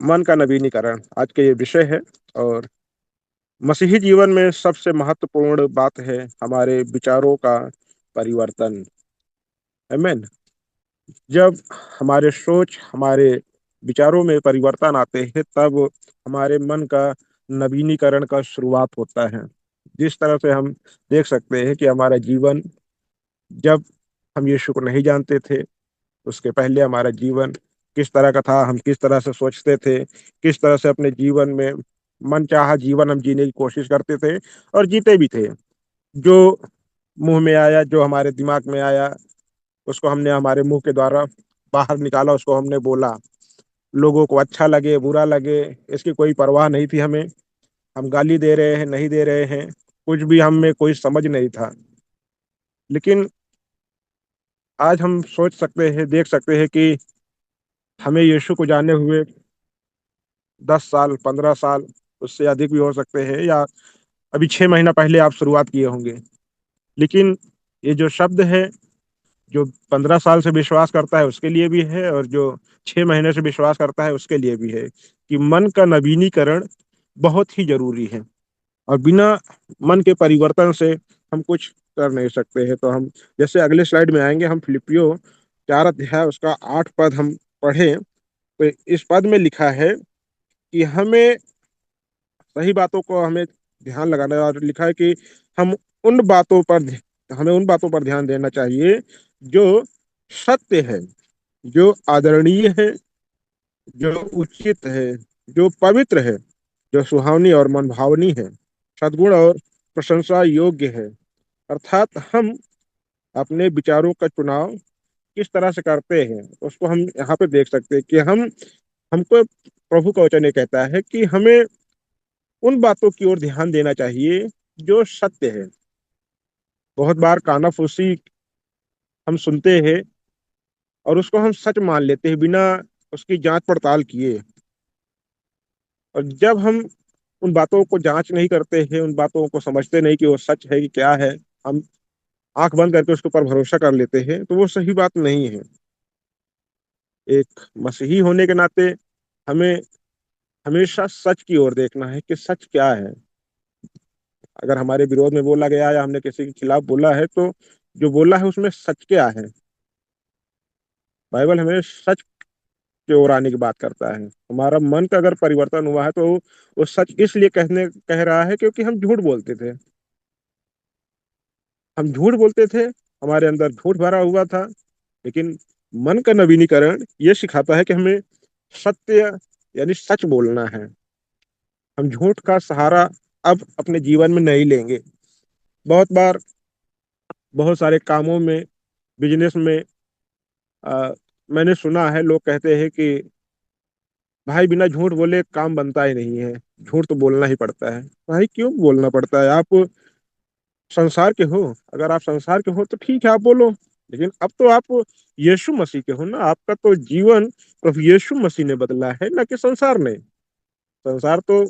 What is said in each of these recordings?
मन का नवीनीकरण आज के ये विषय है। और मसीही जीवन में सबसे महत्वपूर्ण बात है हमारे विचारों का परिवर्तन। आमीन। जब हमारे सोच, हमारे विचारों में परिवर्तन आते हैं, तब हमारे मन का नवीनीकरण का शुरुआत होता है। जिस तरह से हम देख सकते हैं कि हमारा जीवन, जब हम यीशु को नहीं जानते थे, उसके पहले हमारा जीवन किस तरह का था, हम किस तरह से सोचते थे, किस तरह से अपने जीवन में मनचाहा जीवन हम जीने की कोशिश करते थे और जीते भी थे। जो मुंह में आया, जो हमारे दिमाग में आया, उसको हमने हमारे मुंह के द्वारा बाहर निकाला, उसको हमने बोला। लोगों को अच्छा लगे बुरा लगे, इसकी कोई परवाह नहीं थी हमें। हम गाली दे रहे हैं, नहीं दे रहे हैं, कुछ भी हम में कोई समझ नहीं था। लेकिन आज हम सोच सकते हैं, देख सकते हैं कि हमें यीशु को जाने हुए 10 साल, 15 साल, उससे अधिक भी हो सकते हैं, या अभी 6 महीना पहले आप शुरुआत किए होंगे। लेकिन ये जो शब्द है, जो 15 साल से विश्वास करता है उसके लिए भी है, और जो 6 महीने से विश्वास करता है उसके लिए भी है, कि मन का नवीनीकरण बहुत ही जरूरी है। और बिना मन के परिवर्तन से हम कुछ कर नहीं सकते हैं। तो हम जैसे अगले स्लाइड में आएंगे, हम फिलिपियो 4 अध्याय उसका 8 पद हम पढ़ें। तो इस पद में लिखा है कि हमें सही बातों को हमें ध्यान लगाना है, और लिखा है कि हम उन बातों पर हमें उन बातों पर ध्यान देना चाहिए जो सत्य है, जो आदरणीय है, जो उचित है, जो पवित्र है, जो सुहावनी और मनभावनी है, सद्गुण और प्रशंसा योग्य है। अर्थात हम अपने विचारों का चुनाव किस तरह से करते हैं, उसको हम यहाँ पे देख सकते हैं कि हमको प्रभु का वचन ये कहता है कि हमें उन बातों की ओर ध्यान देना चाहिए जो सत्य है। बहुत बार कानाफूसी हम सुनते हैं और उसको हम सच मान लेते हैं बिना उसकी जांच पड़ताल किए। और जब हम उन बातों को जांच नहीं करते हैं, उन बातों को समझते नहीं कि वो सच है कि क्या है, हम आंख बंद करके उसके ऊपर भरोसा कर लेते हैं, तो वो सही बात नहीं है। एक मसीही होने के नाते हमें हमेशा सच की ओर देखना है कि सच क्या है। अगर हमारे विरोध में बोला गया या हमने किसी के खिलाफ बोला है, तो जो बोला है उसमें सच क्या है। बाइबल हमें सच की ओर आने की बात करता है। हमारा मन का अगर परिवर्तन हुआ है, तो वो सच इसलिए कह रहा है क्योंकि हम झूठ बोलते थे। हम झूठ बोलते थे, हमारे अंदर झूठ भरा हुआ था। लेकिन मन का नवीनीकरण ये सिखाता है कि हमें सत्य यानी सच बोलना है। हम झूठ का सहारा अब अपने जीवन में नहीं लेंगे। बहुत बार बहुत सारे कामों में, बिजनेस में, मैंने सुना है लोग कहते हैं कि भाई बिना झूठ बोले काम बनता ही नहीं है, झूठ तो बोलना ही पड़ता है। भाई क्यों बोलना पड़ता है? आप संसार के हो, अगर आप संसार के हो तो ठीक है, आप बोलो। लेकिन अब तो आप यीशु मसीह के हो ना, आपका तो जीवन प्रभु यीशु मसीह ने बदला है, ना कि संसार ने। संसार तो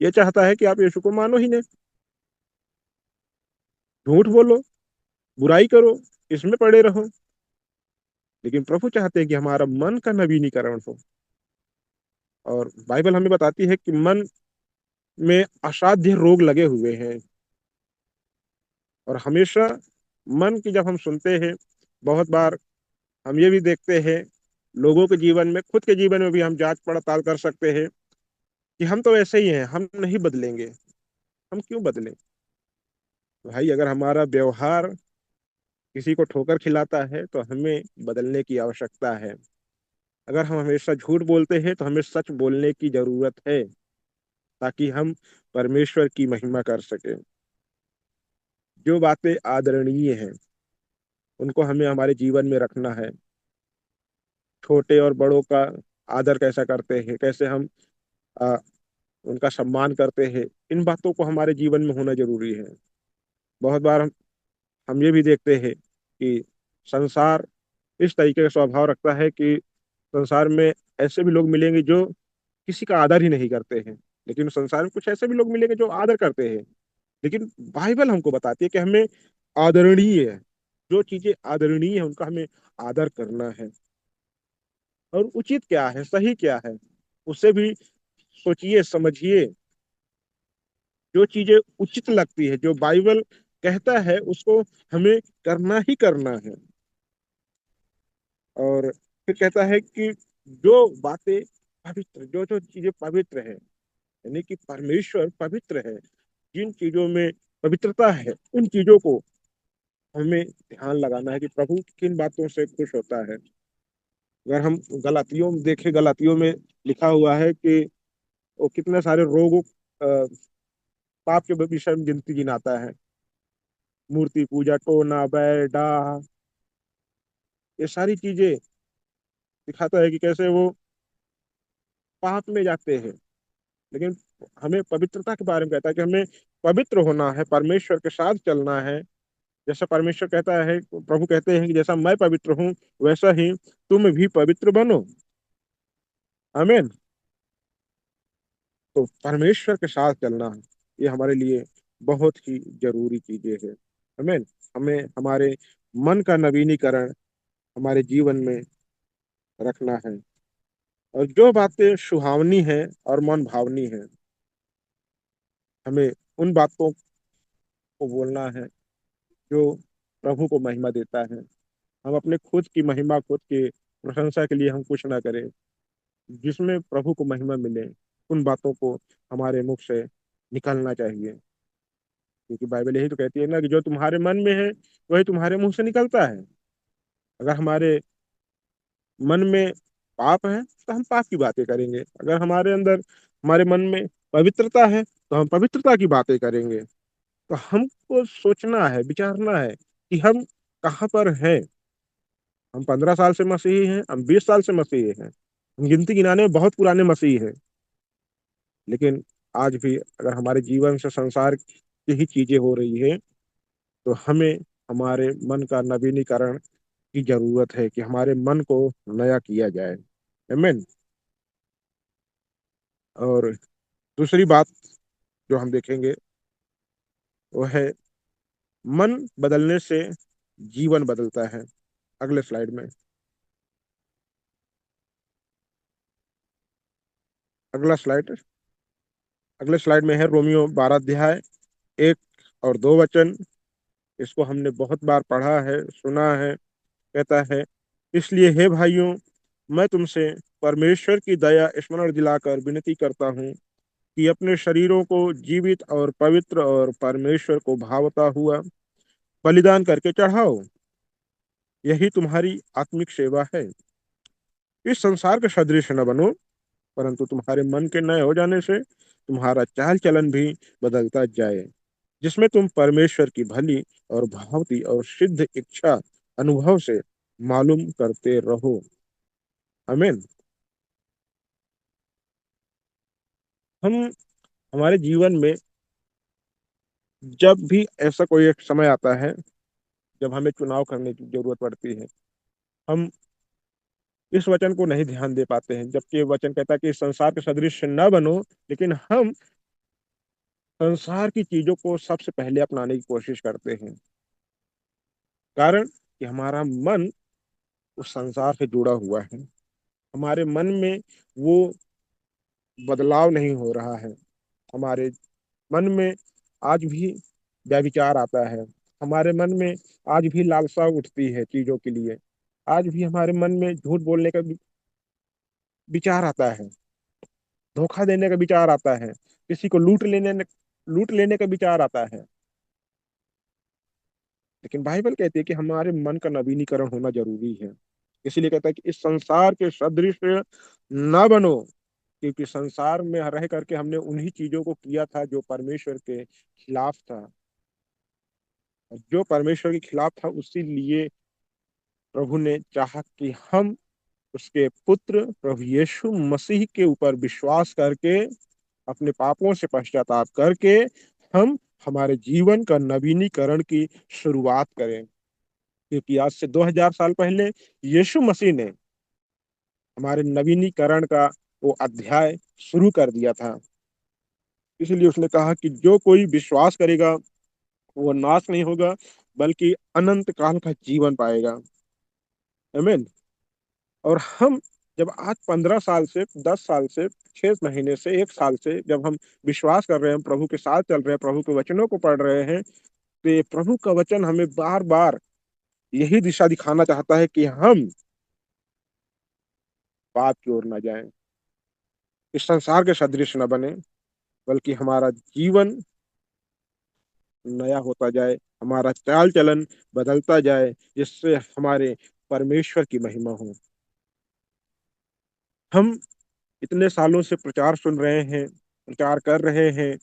ये चाहता है कि आप यीशु को मानो ही नहीं, झूठ बोलो, बुराई करो, इसमें पड़े रहो। लेकिन प्रभु चाहते हैं कि हमारा मन का नवीनीकरण हो। और बाइबल हमें बताती है कि मन में असाध्य रोग लगे हुए हैं। और हमेशा मन की जब हम सुनते हैं, बहुत बार हम ये भी देखते हैं, लोगों के जीवन में, खुद के जीवन में भी हम जांच पड़ताल कर सकते हैं कि हम तो ऐसे ही हैं, हम नहीं बदलेंगे। हम क्यों बदलें? भाई अगर हमारा व्यवहार किसी को ठोकर खिलाता है, तो हमें बदलने की आवश्यकता है। अगर हम हमेशा झूठ बोलते हैं, तो हमें सच बोलने की जरूरत है, ताकि हम परमेश्वर की महिमा कर सके। जो बातें आदरणीय हैं उनको हमें हमारे जीवन में रखना है। छोटे और बड़ों का आदर कैसा करते हैं, कैसे हम आ, उनका सम्मान करते हैं, इन बातों को हमारे जीवन में होना जरूरी है। बहुत बार हम ये भी देखते हैं कि संसार इस तरीके का स्वभाव रखता है कि संसार में ऐसे भी लोग मिलेंगे जो किसी का आदर ही नहीं करते हैं। लेकिन संसार में कुछ ऐसे भी लोग मिलेंगे जो आदर करते हैं। लेकिन बाइबल हमको बताती है कि हमें आदरणीय है, जो चीजें आदरणीय है उनका हमें आदर करना है। और उचित क्या है, सही क्या है, उसे भी सोचिए, समझिए। जो चीजें उचित लगती है, जो बाइबल कहता है, उसको हमें करना ही करना है। और फिर कहता है कि जो बातें पवित्र, जो जो चीजें पवित्र है, यानी कि परमेश्वर पवित्र है, जिन चीजों में पवित्रता है, उन चीजों को हमें ध्यान लगाना है कि प्रभु किन बातों से खुश होता है। अगर हम गलातियों में देखें, गलातियों में लिखा हुआ है कि वो कितने सारे रोगों, पाप के विषय में गिनती गिनाता है। मूर्ति पूजा, टोना, बैर, डाह, ये सारी चीजें दिखाता है कि कैसे वो पाप में जाते हैं। लेकिन हमें पवित्रता के बारे में कहता है कि हमें पवित्र होना है, परमेश्वर के साथ चलना है। जैसा परमेश्वर कहता है, प्रभु कहते हैं कि जैसा मैं पवित्र हूँ, वैसा ही तुम भी पवित्र बनो। आमीन। तो परमेश्वर के साथ चलना, ये हमारे लिए बहुत ही जरूरी चीजें है। आमीन। हमें हमारे मन का नवीनीकरण हमारे जीवन में रखना है, और जो बातें सुहावनी है और मन भावनी है, हमें उन बातों को बोलना है जो प्रभु को महिमा देता है। हम अपने खुद की महिमा, खुद की प्रशंसा के लिए हम कुछ ना करें। जिसमें प्रभु को महिमा मिले, उन बातों को हमारे मुख से निकलना चाहिए। क्योंकि बाइबल यही तो कहती है ना कि जो तुम्हारे मन में है, वही तुम्हारे मुंह से निकलता है। अगर हमारे मन में पाप है, तो हम पाप की बातें करेंगे। अगर हमारे अंदर, हमारे मन में पवित्रता है, तो हम पवित्रता की बातें करेंगे। तो हमको सोचना है, विचारना है कि हम कहाँ पर हैं। हम 15 साल से मसीही हैं, हम 20 साल से मसीही हैं, हम गिनती गिनाने में बहुत पुराने मसीही हैं। लेकिन आज भी अगर हमारे जीवन से संसार की ही चीजें हो रही है, तो हमें हमारे मन का नवीनीकरण की जरूरत है कि हमारे मन को नया किया जाए। आमीन। और दूसरी बात जो हम देखेंगे, वो है मन बदलने से जीवन बदलता है। अगले स्लाइड में, अगला स्लाइड, अगले स्लाइड में है रोमियो 12 अध्याय 1 और 2 वचन। इसको हमने बहुत बार पढ़ा है, सुना है। कहता है, इसलिए हे भाइयों, मैं तुमसे परमेश्वर की दया स्मरण दिलाकर विनती करता हूँ कि अपने शरीरों को जीवित और पवित्र और परमेश्वर को भावता हुआ बलिदान करके चढ़ाओ। यही तुम्हारी आत्मिक सेवा है। इस संसार के सदृश न बनो, परंतु तुम्हारे मन के नए हो जाने से तुम्हारा चाल चलन भी बदलता जाए, जिसमें तुम परमेश्वर की भली और भावती और सिद्ध इच्छा अनुभव से मालूम करते रहो। आमीन। हम हमारे जीवन में जब भी ऐसा कोई एक समय आता है, जब हमें चुनाव करने की जरूरत पड़ती है, हम इस वचन को नहीं ध्यान दे पाते हैं। जबकि ये वचन कहता है कि संसार के सदृश न बनो, लेकिन हम संसार की चीजों को सबसे पहले अपनाने की कोशिश करते हैं। कारण कि हमारा मन उस संसार से जुड़ा हुआ है। हमारे मन में वो बदलाव नहीं हो रहा है। हमारे मन में आज भी व्यभिचार आता है। हमारे मन में आज भी लालसा उठती है चीजों के लिए। आज भी हमारे मन में झूठ बोलने का विचार आता है, धोखा देने का विचार आता है, किसी को लूट लेने का विचार आता है। लेकिन बाइबल कहती है कि हमारे मन का नवीनीकरण होना जरूरी है। इसीलिए कहता है कि इस संसार के सदृश न बनो, क्योंकि संसार में रह करके हमने उन्हीं चीजों को किया था जो परमेश्वर के खिलाफ था। और जो परमेश्वर के खिलाफ था, उसी लिए प्रभु ने चाहा कि हम उसके पुत्र प्रभु यीशु मसीह के ऊपर विश्वास करके, अपने पापों से पश्चाताप करके, हम हमारे जीवन का नवीनीकरण की शुरुआत करें। क्योंकि आज से 2000 साल पहले यीशु मसीह ने हमारे नवीनीकरण का वो अध्याय शुरू कर दिया था। इसलिए उसने कहा कि जो कोई विश्वास करेगा, वो नाश नहीं होगा, बल्कि अनंत काल का जीवन पाएगा। आमीन। और हम जब आज 15 साल से, 10 साल से, 6 महीने से, 1 साल से जब हम विश्वास कर रहे हैं, प्रभु के साथ चल रहे हैं, प्रभु के वचनों को पढ़ रहे हैं, तो ये प्रभु का वचन हमें बार बार यही दिशा दिखाना चाहता है कि हम पाप की ओर न जाएं, इस संसार के सदृश न बने, बल्कि हमारा जीवन नया होता जाए, हमारा चाल चलन बदलता जाए, जिससे हमारे परमेश्वर की महिमा हो। हम इतने सालों से प्रचार सुन रहे हैं, प्रचार कर रहे हैं,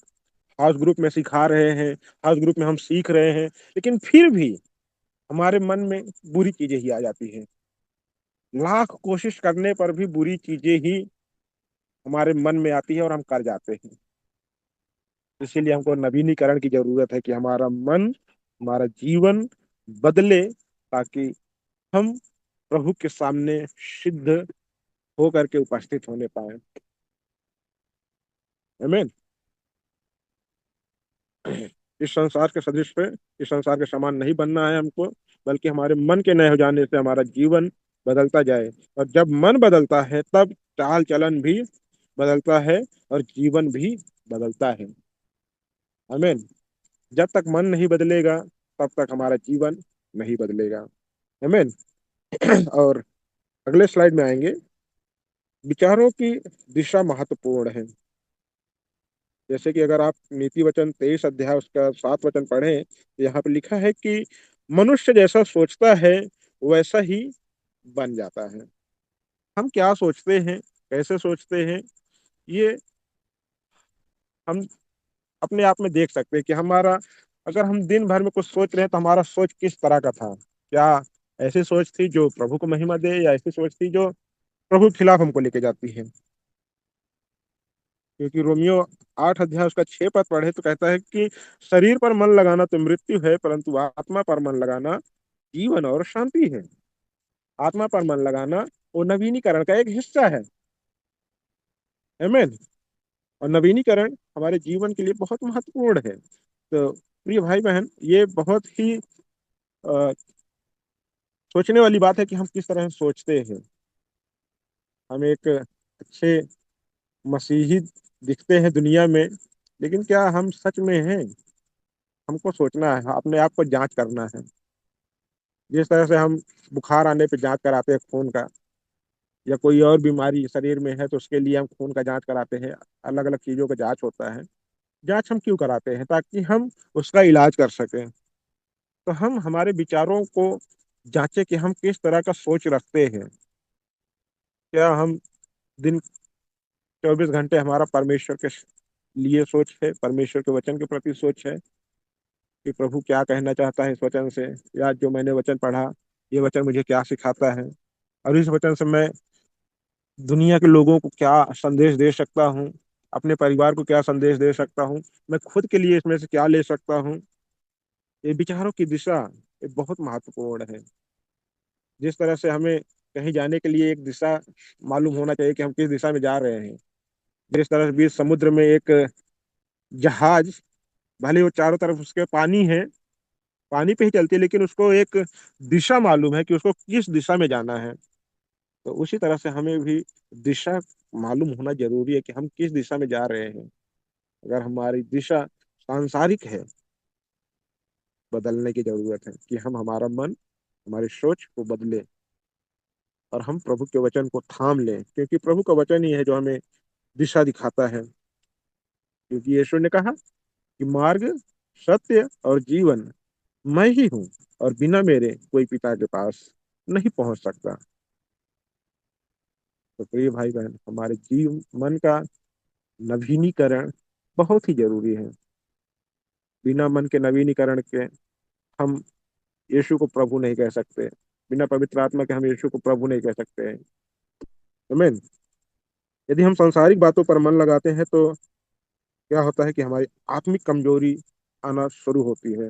हाउस ग्रुप में सिखा रहे हैं, हाउस ग्रुप में हम सीख रहे हैं, लेकिन फिर भी हमारे मन में बुरी चीजें ही आ जाती हैं। लाख कोशिश करने पर भी बुरी चीजें ही हमारे मन में आती है और हम कर जाते हैं। इसीलिए हमको नवीनीकरण की जरूरत है कि हमारा मन, हमारा जीवन बदले, ताकि हम प्रभु के सामने सिद्ध होकर के उपस्थित होने पाए। आमीन। इस संसार के सदृश पे, इस संसार के समान नहीं बनना है हमको, बल्कि हमारे मन के नए हो जाने से हमारा जीवन बदलता जाए। और जब मन बदलता है तब चाल चलन भी बदलता है और जीवन भी बदलता है। आमीन। जब तक मन नहीं बदलेगा तब तक हमारा जीवन नहीं बदलेगा। आमीन। और अगले स्लाइड में आएंगे। विचारों की दिशा महत्वपूर्ण है। जैसे कि अगर आप नीति वचन 23 अध्याय उसका 7 वचन पढ़ें, तो यहाँ पे लिखा है कि मनुष्य जैसा सोचता है वैसा ही बन जाता है। हम क्या सोचते हैं, कैसे सोचते हैं, ये हम अपने आप में देख सकते हैं कि हमारा, अगर हम दिन भर में कुछ सोच रहे हैं तो हमारा सोच किस तरह का था। क्या ऐसी सोच थी जो प्रभु को महिमा दे, या ऐसी सोच थी जो प्रभु के खिलाफ हमको लेके जाती है। क्योंकि रोमियो 8 अध्याय उसका 6 पद पढ़े तो कहता है कि शरीर पर मन लगाना तो मृत्यु है, परंतु आत्मा पर मन लगाना जीवन और शांति है। आत्मा पर मन लगाना वो नवीनीकरण का एक हिस्सा है। आमीन। और नवीनीकरण हमारे जीवन के लिए बहुत महत्वपूर्ण है। तो प्रिय भाई बहन, ये बहुत ही सोचने वाली बात है कि हम किस तरह सोचते हैं। हम एक अच्छे मसीही दिखते हैं दुनिया में, लेकिन क्या हम सच में हैं? हमको सोचना है, अपने आप को जांच करना है। जिस तरह से हम बुखार आने पे जांच कराते हैं खून का, या कोई और बीमारी शरीर में है तो उसके लिए हम खून का जांच कराते हैं, अलग अलग चीजों का जांच होता है। जांच हम क्यों कराते हैं? ताकि हम उसका इलाज कर सकें। तो हम हमारे विचारों को जांचे कि हम किस तरह का सोच रखते हैं। क्या हम दिन 24 घंटे हमारा परमेश्वर के लिए सोच है, परमेश्वर के वचन के प्रति सोच है कि प्रभु क्या कहना चाहता है इस वचन से, या जो मैंने वचन पढ़ा, ये वचन मुझे क्या सिखाता है, और इस वचन से मैं दुनिया के लोगों को क्या संदेश दे सकता हूँ, अपने परिवार को क्या संदेश दे सकता हूँ, मैं खुद के लिए इसमें से क्या ले सकता हूँ। ये विचारों की दिशा ये बहुत महत्वपूर्ण है। जिस तरह से हमें कहीं जाने के लिए एक दिशा मालूम होना चाहिए कि हम किस दिशा में जा रहे हैं। जिस तरह से बीच समुद्र में एक जहाज, भले वो चारों तरफ उसके पानी है, पानी पे ही चलती है, लेकिन उसको एक दिशा मालूम है कि उसको किस दिशा में जाना है। तो उसी तरह से हमें भी दिशा मालूम होना जरूरी है कि हम किस दिशा में जा रहे हैं। अगर हमारी दिशा सांसारिक है, बदलने की जरूरत है कि हम हमारा मन, हमारी सोच को बदले और हम प्रभु के वचन को थाम लें, क्योंकि प्रभु का वचन ही है जो हमें दिशा दिखाता है। क्योंकि यीशु ने कहा कि मार्ग, सत्य और जीवन मैं ही हूँ, और बिना मेरे कोई पिता के पास नहीं पहुंच सकता। तो प्रिय भाई बहन, हमारे जीव मन का नवीनीकरण बहुत ही जरूरी है। बिना मन के नवीनीकरण के हम यीशु को प्रभु नहीं कह सकते। बिना पवित्र आत्मा के हम यीशु को प्रभु नहीं कह सकते हैं। आमीन। यदि हम सांसारिक बातों पर मन लगाते हैं तो क्या होता है कि हमारी आत्मिक कमजोरी आना शुरू होती है।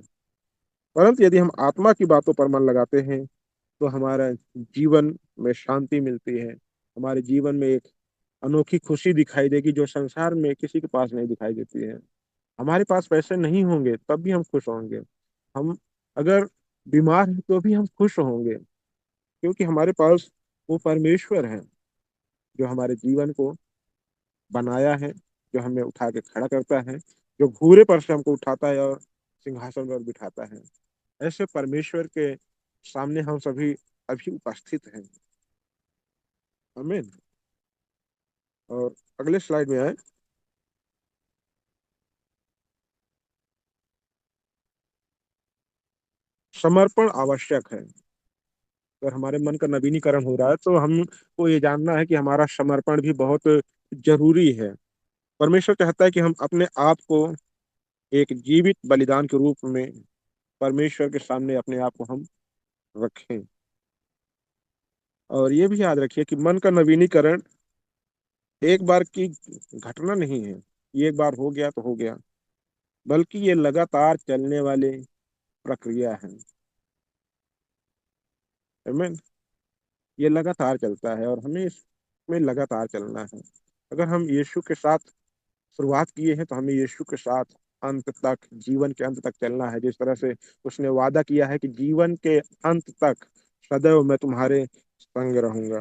परंतु यदि हम आत्मा की बातों पर मन लगाते हैं तो हमारा जीवन में शांति मिलती है। हमारे जीवन में एक अनोखी खुशी दिखाई देगी जो संसार में किसी के पास नहीं दिखाई देती है। हमारे पास पैसे नहीं होंगे तब भी हम खुश होंगे। हम अगर बीमार हैं तो भी हम खुश होंगे, क्योंकि हमारे पास वो परमेश्वर है जो हमारे जीवन को बनाया है, जो हमें उठा के खड़ा करता है, जो घूरे पर से हमको उठाता है और सिंहासन पर बिठाता है। ऐसे परमेश्वर के सामने हम सभी अभी उपस्थित हैं। आमीन। और अगले स्लाइड में आए। समर्पण आवश्यक है। अगर हमारे मन का नवीनीकरण हो रहा है तो हमको ये जानना है कि हमारा समर्पण भी बहुत जरूरी है। परमेश्वर चाहता है कि हम अपने आप को एक जीवित बलिदान के रूप में परमेश्वर के सामने अपने आप को हम रखें। और ये भी याद रखिए कि मन का नवीनीकरण एक बार की घटना नहीं है। ये एक बार हो गया तो हो गया, बल्कि ये लगातार चलने वाली प्रक्रिया है। आमीन। ये लगातार चलता है और हमें इसमें लगातार चलना है। अगर हम यीशु के साथ शुरुआत किए हैं तो हमें यीशु के साथ अंत तक, जीवन के अंत तक चलना है। जिस तरह से उसने वादा किया है कि जीवन के अंत तक सदैव मैं तुम्हारे संग रहूंगा।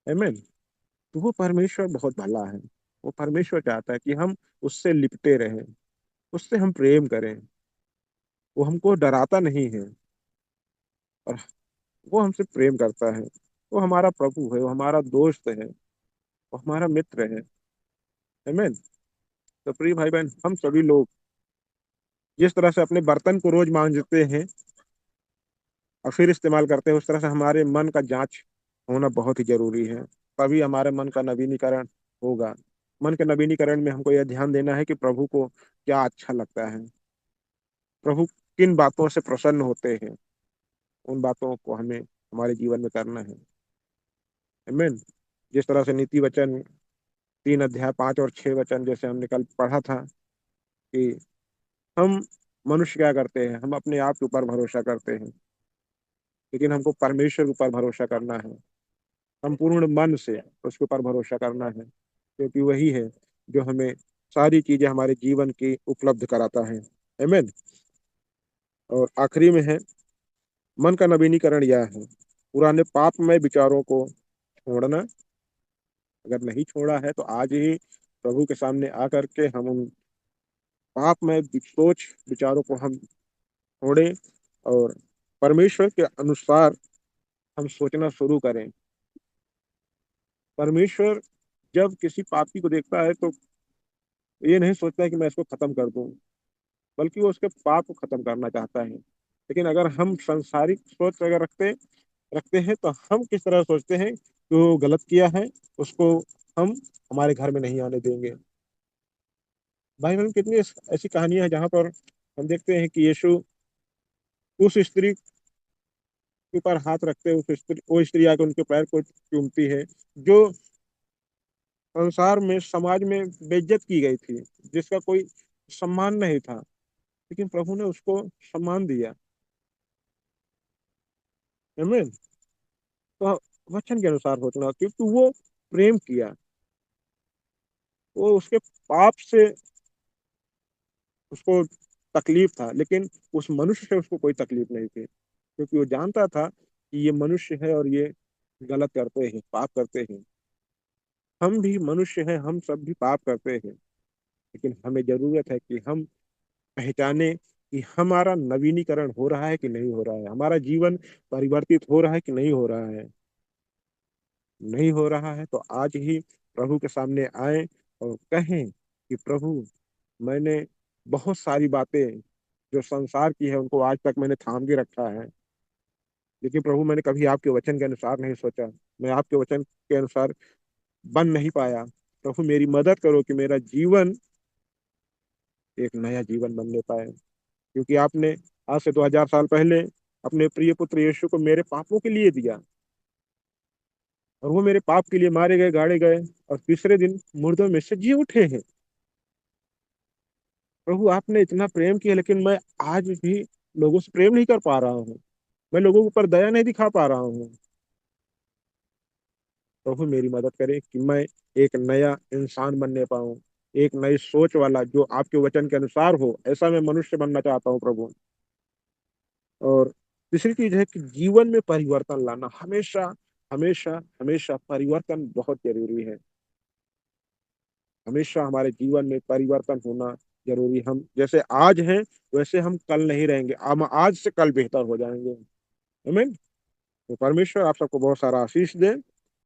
आमीन। तो वो परमेश्वर बहुत भला है। वो परमेश्वर चाहता है कि हम उससे लिपटे रहें, उससे हम प्रेम करें। वो हमको डराता नहीं है, और वो हमसे प्रेम करता है। वो हमारा प्रभु है, वो हमारा दोस्त है, वो हमारा मित्र है। आमीन। तो प्रिय भाई बहन, हम सभी लोग जिस तरह से अपने बर्तन को रोज मांजते हैं और फिर इस्तेमाल करते हैं, उस तरह से हमारे मन का जांच होना बहुत ही जरूरी है। तभी हमारे मन का नवीनीकरण होगा। मन के नवीनीकरण में हमको यह ध्यान देना है कि प्रभु को क्या अच्छा लगता है, प्रभु किन बातों से प्रसन्न होते हैं। उन बातों को हमें हमारे जीवन में करना है। आमीन। जिस तरह से नीति वचन 3 अध्याय 5 और 6 वचन जैसे हमने कल पढ़ा था कि हम मनुष्य क्या करते हैं, हम अपने आप के ऊपर भरोसा करते हैं, लेकिन हमको परमेश्वर के ऊपर भरोसा करना है। संपूर्ण मन से उसके ऊपर भरोसा करना है, क्योंकि वही है जो हमें सारी चीजें हमारे जीवन की उपलब्ध कराता है। आमीन। और आखिरी में है, मन का नवीनीकरण यह है, पुराने पापमय विचारों को छोड़ना। अगर नहीं छोड़ा है तो आज ही प्रभु के सामने आकर के हम उन पापमय सोच विचारों को हम छोड़ें और परमेश्वर के अनुसार हम सोचना शुरू करें। परमेश्वर जब किसी पापी को देखता है तो ये नहीं सोचता है कि मैं इसको खत्म कर दूं, बल्कि वो उसके पाप को खत्म करना चाहता है। लेकिन अगर हम संसारिक सोच अगर रखते रखते हैं तो हम किस तरह सोचते हैं कि वो गलत किया है, उसको हम हमारे घर में नहीं आने देंगे। भाई बहन, कितनी ऐसी कहानियां हैं जहां पर हम देखते हैं कि यीशु उस स्त्री के ऊपर हाथ रखते हैं, उस स्त्री, वो स्त्री आकर उनके पैर को चूमती है, जो संसार में, समाज में बेइज्जत की गई थी, जिसका कोई सम्मान नहीं था, लेकिन प्रभु ने उसको सम्मान दिया। आमीन। तो वचन के अनुसार सोचना, क्योंकि वो प्रेम किया। वो उसके पाप से उसको तकलीफ था, लेकिन उस मनुष्य से उसको कोई तकलीफ नहीं थी, क्योंकि वो जानता था कि ये मनुष्य है और ये गलत करते हैं, पाप करते हैं। हम भी मनुष्य हैं, हम सब भी पाप करते हैं, लेकिन हमें जरूरत है कि हम पहचाने कि हमारा नवीनीकरण हो रहा है कि नहीं हो रहा है, हमारा जीवन परिवर्तित हो रहा है कि नहीं हो रहा है। नहीं हो रहा है तो आज ही प्रभु के सामने आए और कहें कि प्रभु, मैंने बहुत सारी बातें जो संसार की है उनको आज तक मैंने थाम के रखा है, लेकिन प्रभु मैंने कभी आपके वचन के अनुसार नहीं सोचा, मैं आपके वचन के अनुसार बन नहीं पाया। प्रभु मेरी मदद करो कि मेरा जीवन एक नया जीवन बनने पाए, क्योंकि आपने आज से 2000 साल पहले अपने प्रिय पुत्र यीशु को मेरे पापों के लिए दिया, और वो मेरे पाप के लिए मारे गए, गाड़े गए, और तीसरे दिन मुर्दों में से जी उठे हैं। प्रभु आपने इतना प्रेम किया, लेकिन मैं आज भी लोगों से प्रेम नहीं कर पा रहा हूँ, मैं लोगों के ऊपर दया नहीं दिखा पा रहा हूँ। प्रभु मेरी मदद करे कि मैं एक नया इंसान बनने पाऊँ, एक नई सोच वाला जो आपके वचन के अनुसार हो, ऐसा मैं मनुष्य बनना चाहता हूँ प्रभु। और तीसरी चीज है कि जीवन में परिवर्तन लाना। हमेशा हमेशा हमेशा परिवर्तन बहुत जरूरी है। हमेशा हमारे जीवन में परिवर्तन होना जरूरी। हम जैसे आज हैं वैसे हम कल नहीं रहेंगे, हम आज से कल बेहतर हो जाएंगे। आमीन। तो परमेश्वर आप सबको बहुत सारा आशीष दे।